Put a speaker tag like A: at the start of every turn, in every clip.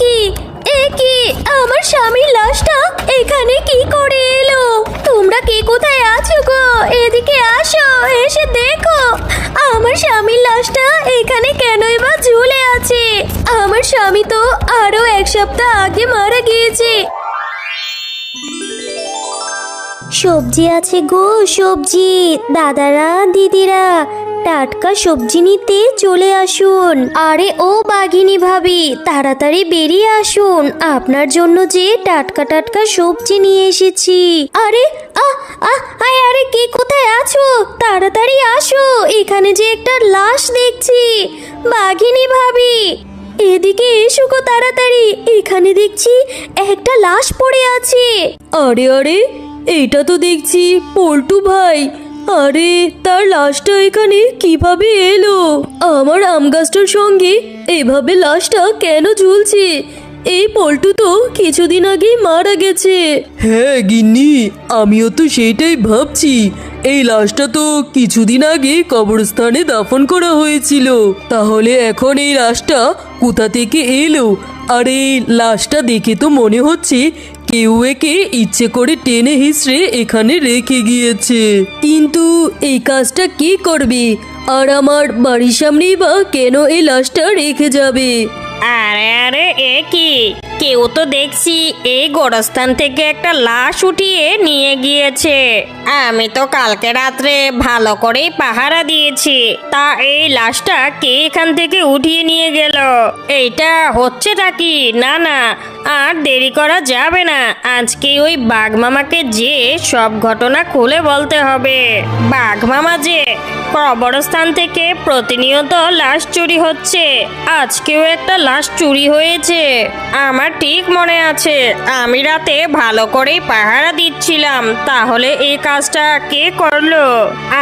A: কি কি আমার স্বামীর লাশটা এখানে কি করে এলো? তোমরা কে কোথায় আছো গো? এদিকে আসো, এসে দেখো আমার স্বামীর লাশটা এখানে কেনই বা ঝুলে আছে। আমার স্বামী তো আরো এক সপ্তাহ আগে মারা গিয়েছে। সবজি আছে গো, সবজি। দাদারা দিদিরা টাটকা সবজি নিতে চলে আসুন। আরে ও বাঘিনী ভাবি, তাড়াতাড়ি বেরিয়ে আসুন, আপনার জন্য যে টাটকা টাটকা সবজি নিয়ে এসেছি। আরে আরে কে কোথায় আছো? তাড়াতাড়ি আসো, এখানে যে একটা লাশ দেখছি। বাঘিনী ভাবি এদিকে এসো গো তাড়াতাড়ি, এখানে দেখছি একটা লাশ পড়ে আছে।
B: আরে আরে, এটা তো দেখছি পল্টু ভাই। আরে তার লাশটা এখানে কিভাবে এলো? আমার আম গাছটার সঙ্গে এভাবে লাশটা কেন ঝুলছে? এই পল্টু তো কিছুদিন আগেই মারা গেছে। হ্যাঁ গিন্নি, আমিও তো সেইটাই ভাবছি। এই লাশটা তো কিছুদিন আগে কবরস্থানে দাফন করা হয়েছিল, তাহলে এখন এই লাশটা কোথা থেকে এলো? আর এই লাশটা দেখে তো মনে হচ্ছে কেউ একে ইচ্ছে করে টেনে হিঁচড়ে এখানে রেখে গিয়েছে। কিন্তু এই কাজটা কে করবে? আর আমার বাড়ির সামনেই বা কেন এই লাশটা রেখে যাবে?
C: আরে আরে, এ কি? কেউ তো দেখছি এই গোরস্থান থেকে একটা লাশ উঠিয়ে নিয়ে গিয়েছে। আমি তো কালকে রাত্রে ভালো করেই পাহারা দিয়েছি, তা এই লাশটা কে এখান থেকে উঠিয়ে নিয়ে গেল? এইটা হচ্ছেটা কি? না না, আর দেরি করা যাবে না। আজকে ওই বাঘ মামাকে যে সব ঘটনা খুলে বলতে হবে। বাঘ মামা যে কবরস্থান থেকে প্রতিনিয়ত লাশ চুরি হচ্ছে, আজকেও একটা লাশ চুরি হয়েছে। আমার ঠিক মনে আছে, আমি রাতে ভালো করেই পাহারা দিচ্ছিলাম। তাহলে এই কাজটা কে করলো?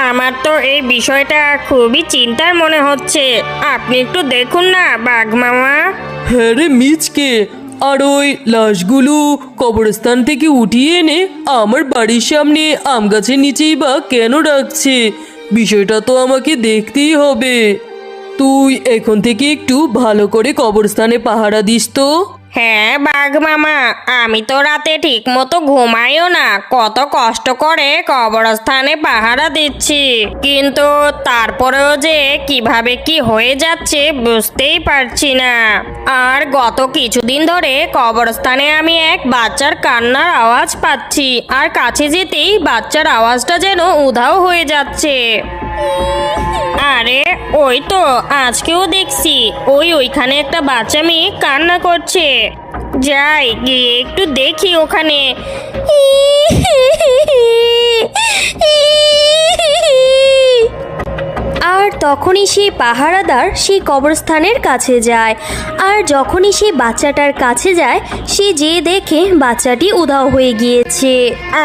C: আমার তো এই বিষয়টা খুবই চিন্তার মনে হচ্ছে। আপনি একটু দেখুন না বাঘ মামা।
B: হ্যাঁ রে মিচকে, আর ওই লাশগুলো কবরস্থান থেকে উঠিয়ে এনে আমার বাড়ির সামনে আম গাছের নিচেই বা কেন রাখছে? বিষয়টা তো আমাকে দেখতেই হবে। তুই এখন থেকে একটু ভালো করে কবরস্থানে পাহারা দিস তো।
C: হ্যাঁ বাঘ মামা, আমি তো রাতে ঠিক মতো ঘুমাইও না, কত কষ্ট করে কবরস্থানে পাহারা দিচ্ছি, কিন্তু তারপরেও যে কিভাবে কি হয়ে যাচ্ছে বুঝতেই পারছি না। আর গত কিছুদিন ধরে কবরস্থানে আমি এক বাচ্চার কান্নার আওয়াজ পাচ্ছি, আর কাছে যেতেই বাচ্চার আওয়াজটা যেন উধাও হয়ে যাচ্ছে। আরে ওই তো আজকেও দেখছি ওইখানে একটা বাচ্চা মেয়ে কান্না করছে। যাই গিয়ে একটু দেখি ওখানে।
A: আর তখনই সেই পাহারাদার সেই কবরস্থানের কাছে যায়। আর যখনই সেই বাচ্চাটার কাছে যায়, সে যেয়ে দেখে বাচ্চাটি উধাও হয়ে গিয়েছে।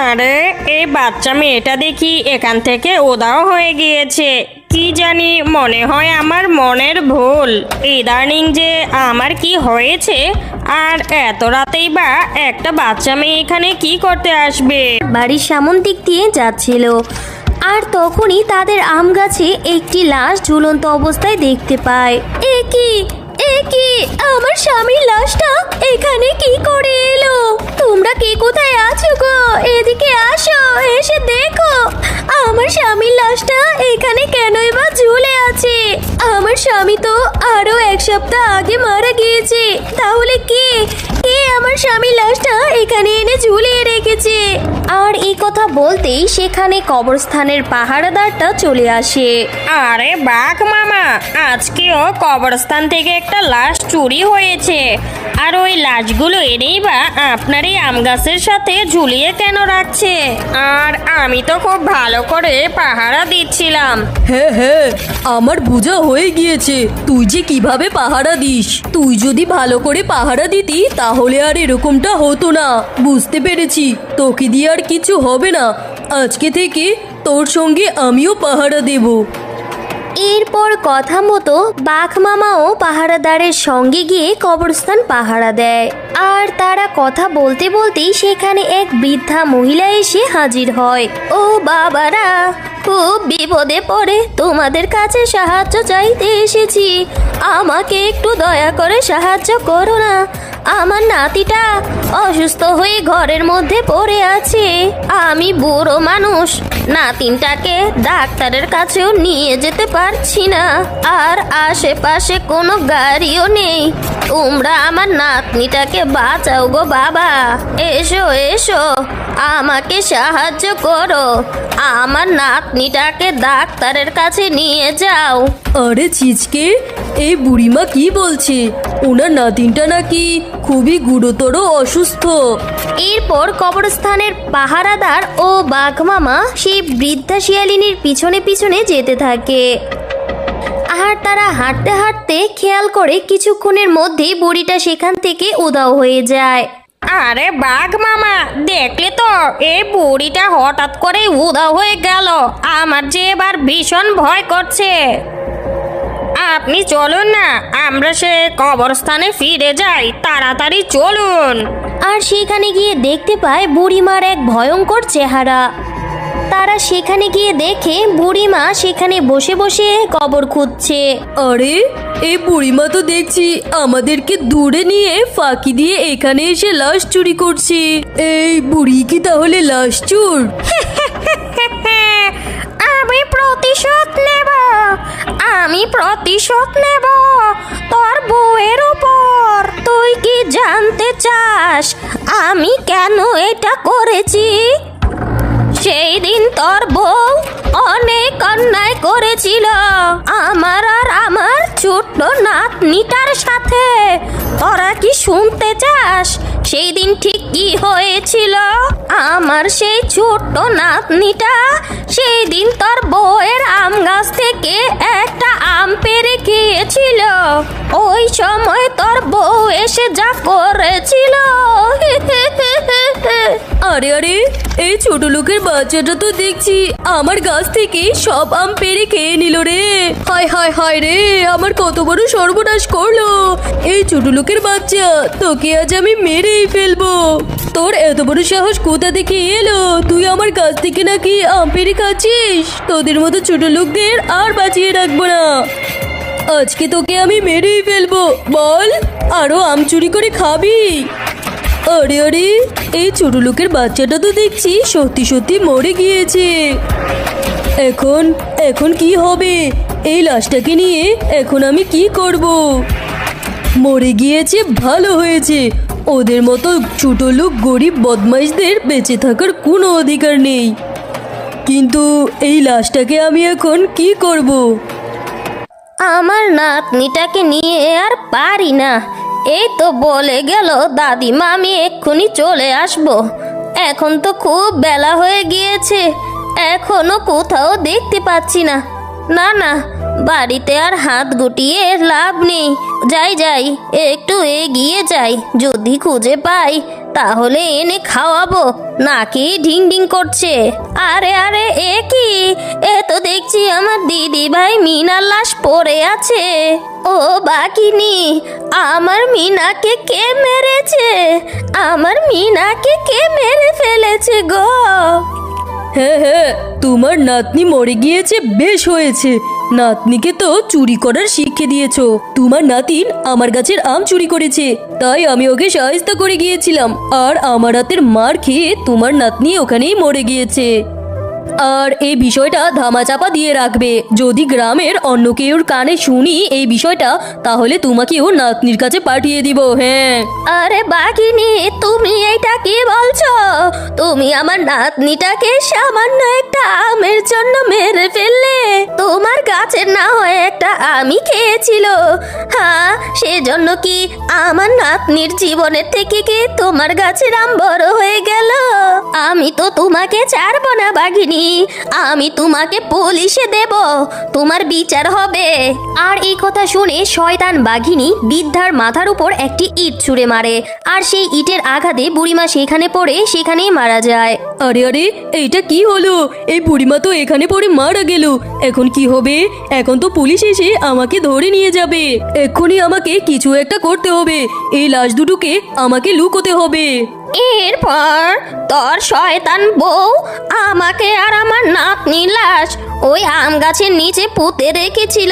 C: আরে এই বাচ্চা মেয়েটা দেখি এখান থেকে উধাও হয়ে গিয়েছে। কি জানি, মনে হয় আমার মনের ভুল। ইদানিং যে আমার কি হয়েছে, আর এত রাতেই বা একটা বাচ্চা মেয়ে এখানে কি করতে আসবে?
A: বাড়ির সামন দিক দিয়ে যাচ্ছিল, আর তখনই তাদের আম গাছে একটি লাশ ঝুলন্ত অবস্থায় দেখতে পায়। এ কি আমার স্বামীর লাশটা এখানে কি করে এলো? তোমরা কে কোথায় আছো গো? এদিকে আসো, এসে দেখো আমার স্বামীর লাশটা এখানে কেনই বা ঝুলে আছে। আমার স্বামী তো আরো এক সপ্তাহ আগে মারা গিয়েছে, তাহলে কে আমার স্বামীর লাশটা এখানে এনে ঝুলিয়ে রেখেছে? আর এই কথা বলতেই সেখানে কবরস্থানের পাহারাদারটা চলে আসে।
C: আরে বাঘ মামা, আজকেও কবরস্থান থেকে একটা লাশ চুরি হয়েছে, আর ওই লাশগুলো এনেই বা আপনার এই আম গাছের সাথে ঝুলিয়ে কেন রাখছে? আর আমি তো খুব ভালো করে পাহারা দিচ্ছিলাম।
B: হ্যাঁ হ্যাঁ, আমার বোঝা হয়ে গিয়েছে তুই যে কিভাবে পাহারা দিস। তুই যদি ভালো করে পাহারা দিতি তাহলে আর এরকমটা হতো না। বুঝতে পেরেছি, তোকে দিয়ে আর কিছু হবে না। আজকে থেকে তোর সঙ্গে আমিও পাহারা দেব।
A: এরপর কথা মতো বাঘ মামাও পাহারাদারের সঙ্গে গিয়ে কবরস্থান পাহারা দেয়। আর তারা কথা বলতে বলতেই সেখানে এক বৃদ্ধা মহিলা এসে হাজির হয়। ও বাবারা, খুব বিপদে পড়ে তোমাদের কাছে সাহায্য চাইতে এসেছি। আমাকে একটু দয়া করে সাহায্য করো না। আমার নাতিটা অসুস্থ হয়ে ঘরের মধ্যে পড়ে আছে। আমি বুড়ো মানুষ, নাতিনটাকে ডাক্তারের কাছেও নিয়ে যেতে পারছি না, আর আশেপাশে কোনো গাড়িও নেই। তোমরা আমার নাতনিটাকে বাঁচাও গো বাবা। এসো এসো, আমাকে সাহায্য করো। আমার নাতনিটাকে ডাক্তারের কাছে নিয়ে যাও।
B: আরে চিচকে, এই বুড়িমা কি বলছে? ওনার নাতিনটা নাকি খুবই গুরুতর অসুস্থ।
A: এরপর কবরস্থানের পাহারাদার ও বাঘ মামা সেই বৃদ্ধা শিয়ালিনীর পিছনে পিছনে যেতে থাকে। আর তারা হাঁটতে হাঁটতে খেয়াল করে কিছুক্ষণের মধ্যেই বুড়িটা সেখান থেকে উধাও হয়ে যায়।
C: আরে বাঘ মামা, দেখলে তো এই বুড়িটা হঠাৎ করে উধাও হয়ে গেল। আমার যে এবার ভীষণ ভয় করছে। আপনি চলুন না, আমরা সে কবরস্থানে ফিরে যাই। তাড়াতাড়ি চলুন।
A: আর সেখানে গিয়ে দেখতে পায় বুড়িমার এক ভয়ঙ্কর চেহারা। তারা সেখানে গিয়ে দেখে বুড়িমা সেখানে বসে বসে কবর খুঁজছে।
B: আরে এই বুড়িমা তো দেখছি আমাদেরকে দূরে নিয়ে ফাঁকি দিয়ে এখানে এসে লাশ চুরি করছে। এই বুড়ি কি তাহলে লাশ চোর?
C: আমি প্রতিশোধ নেব। আমি প্রতিশোধ নেব তোর বউয়ের উপর। তুই কি জানতে চাস আমি কেন এটা করেছি? সেই দিন তোর বউ অনেক অন্যায় করেছিল আমার আর আমার ছোট্ট নাতনিটার সাথে। তোরা কি শুনতে চাস সেই দিন ঠিক কি হয়েছিল? আমার সেই ছোট্ট নাতনিটা সেই দিন তোর বউয়ের আম গাছ থেকে একটা আম পেড়ে খেয়েছিল। ওই সময় তোর বউ এসে যা করেছিল।
B: আরে আরে, এই ছোট লোকের বাচ্চাটা তো দেখছি আমার গাছ থেকে সব আম পেড়ে খেয়ে নিল রে। হায় হায় হায় রে, আমার কত বড় সর্বনাশ করলো এই ছোট লোকের বাচ্চা। তোকে আজ আমি মেরেই ফেলবো। তোর এত বড় সাহস কোথা থেকে এলো? তুই আমার গাছ থেকে নাকি আম পেড়ে খাচ্ছিস? তোদের মতো ছোট লোকদের আর বাঁচিয়ে রাখবো না। আজকে তোকে আমি মেরেই ফেলবো। বল, আরো আম চুরি করে খাবি? আরে আরে, এই ছোট লোকের বাচ্চাটা তো দেখছি সত্যি সত্যি মরে গিয়েছে। এখন এখন কি হবে? এই লাশটাকে নিয়ে এখন আমি কি করব? মরে গিয়েছে, ভালো হয়েছে। ওদের মতো ছোট লোক গরিব বদমাইশদের বেঁচে থাকার কোনো অধিকার নেই। কিন্তু এই লাশটাকে আমি এখন কি করব?
A: আমার নাতনিটাকে নিয়ে আর পারি না। এই তো বলে গেল দাদিমা আমি এক্ষুনি চলে আসব। এখন তো খুব বেলা হয়ে গিয়েছে, এখনো কোথাও দেখতে পাচ্ছি না। না না, বাড়িতে আর হাত গুটিয়ে লাভ নেই। যাই যাই, একটু এগিয়ে যাই, যদি খুঁজে পাই তাহলে এনে খাওয়াবো। নাকি ঢিং ঢিং করছে। আরে আরে, এ কি? এ তো দেখছি আমার দিদি ভাই মিনার লাশ পড়ে আছে। ও বাঘিনী, আমার মিনাকে কে মেরেছে? আমার মিনাকে কে মেরে ফেলেছে গো?
B: হ্যাঁ হ্যাঁ, তোমার নাতনি মরে গিয়েছে, বেশ হয়েছে। নাতনিকে তো চুরি করার শিক্ষা দিয়েছো। তোমার নাতিন আমার গাছের আম চুরি করেছে, তাই আমি ওকে সাহায্য করে গিয়েছিলাম। আর আমার হাতের মার খেয়ে তোমার নাতনি ওখানেই মরে গিয়েছে। আর এই বিষয়টা ধামাচাপা দিয়ে রাখবে। যদি গ্রামের অন্য কেউর কানে শুনি এই বিষয়টা, তাহলে তোমাকেও নাতনির কাছে পাঠিয়ে দিব। হ্যাঁ।
A: আরে বাঘিনী, তুমি এইটা কি বলছো? তুমি আমার নাতনিটাকে সামান্য একটা আমের জন্য মেরে ফেললে? তোমার গাছের না হয় একটা আমি খেয়েছিল, হ্যাঁ, সেজন্য কি আমার নাতনির জীবনের থেকে কি তোমার গাছের আম বড় হয়ে গেল? আমি তো তোমাকে ছাড়বো না বাঘিনী। আমি তোমাকে পুলিশে দেব, তোমার বিচার হবে। আর এই কথা শুনে শয়তান বাঘিনী বৃদ্ধার মাথার উপর একটি ইট ছুঁড়ে মারে, আর সেই ইটের আঘাতে বুড়িমা সেখানে পড়ে সেখানেই মারা যায়।
B: আরে আরে, এইটা কি হলো? এই বুড়িমা তো এখানে পড়ে মারা গেল। এখন কি হবে? এখন তো পুলিশ এসে আমাকে ধরে নিয়ে যাবে। এক্ষুনি আমাকে কিছু একটা করতে হবে। এই লাশ দুটোকে আমাকে লুকোতে হবে।
A: এরপর তোর শয়তান বউ আমাকে আর আমার নাতনি লাশ ওই আম গাছের নিচে পুঁতে রেখেছিল।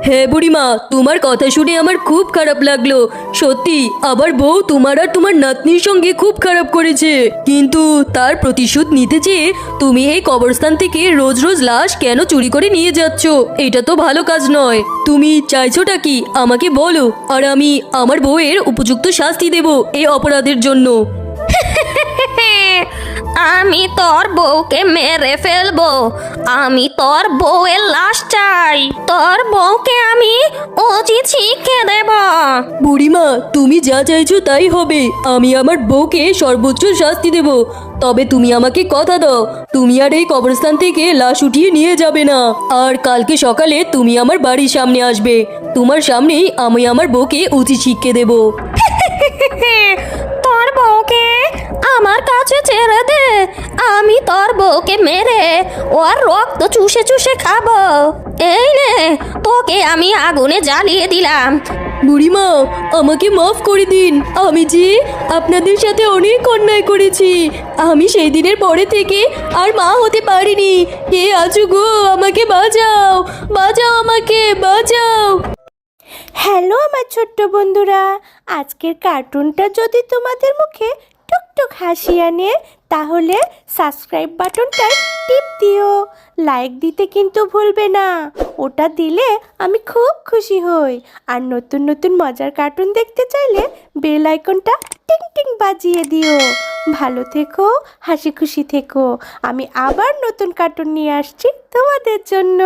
B: হ্যাঁ বুড়িমা, তোমার কথা শুনে আমার খুব খারাপ লাগলো। সত্যি আবার বউ তোমার আর তোমার নাতনির সঙ্গে খুব খারাপ করেছে। কিন্তু তার প্রতিশোধ নিতে চেয়ে তুমি এই কবরস্থান থেকে রোজ রোজ লাশ কেন চুরি করে নিয়ে যাচ্ছ? এটা তো ভালো কাজ নয়। তুমি চাইছোটা কি আমাকে বলো, আর আমি আমার বউয়ের উপযুক্ত শাস্তি দেব এই অপরাধের জন্য।
A: আমি তোর বউকে মেরে ফেলবো। আমি তোর বউয়ের লাশ চাই। তোর বউকে আমি উচিত শিক্ষা দেব।
B: বুড়িমা, তুমি যা চাইছো তাই হবে। আমি আমার বউকে সর্বোচ্চ শাস্তি দেব। তবে তুমি আমাকে কথা দাও, তুমি আর এই কবরস্থান থেকে লাশ উঠিয়ে নিয়ে যাবে না। আর কালকে সকালে তুমি আমার বাড়ির সামনে আসবে। তোমার সামনেই আমি আমার বউকে উচিত শিক্ষা দেব।
A: তোর বউকে আমার কাছে ছেড়ে দে। আমি তোর বউকে মেরে ওর রক্ত চুষে চুষে খাবো। এই নে, তোকে আমি আগুনে জ্বালিয়ে দিলাম।
B: বুড়িমা, আমাকে মাফ করে দিন। আমি যে আপনাদের সাথে অনেক অন্যায় করেছি। আমি সেই দিনের পরে থেকে আর মা হতে পারিনি। কে আছো গো? আমাকে বাঁচাও, বাঁচাও, আমাকে বাঁচাও।
D: হ্যালো আমার ছোট্ট বন্ধুরা, আজকের কার্টুনটা যদি তোমাদের মুখে টুকটুক হাসি আনে তাহলে সাবস্ক্রাইব বাটনটায় টিপ দিও। লাইক দিতে কিন্তু ভুলবে না, ওটা দিলে আমি খুব খুশি হই। আর নতুন নতুন মজার কার্টুন দেখতে চাইলে বেল আইকনটা টিং টিং বাজিয়ে দিও। ভালো থেকো, হাসি খুশি থেকো। আমি আবার নতুন কার্টুন নিয়ে আসছি তোমাদের জন্য।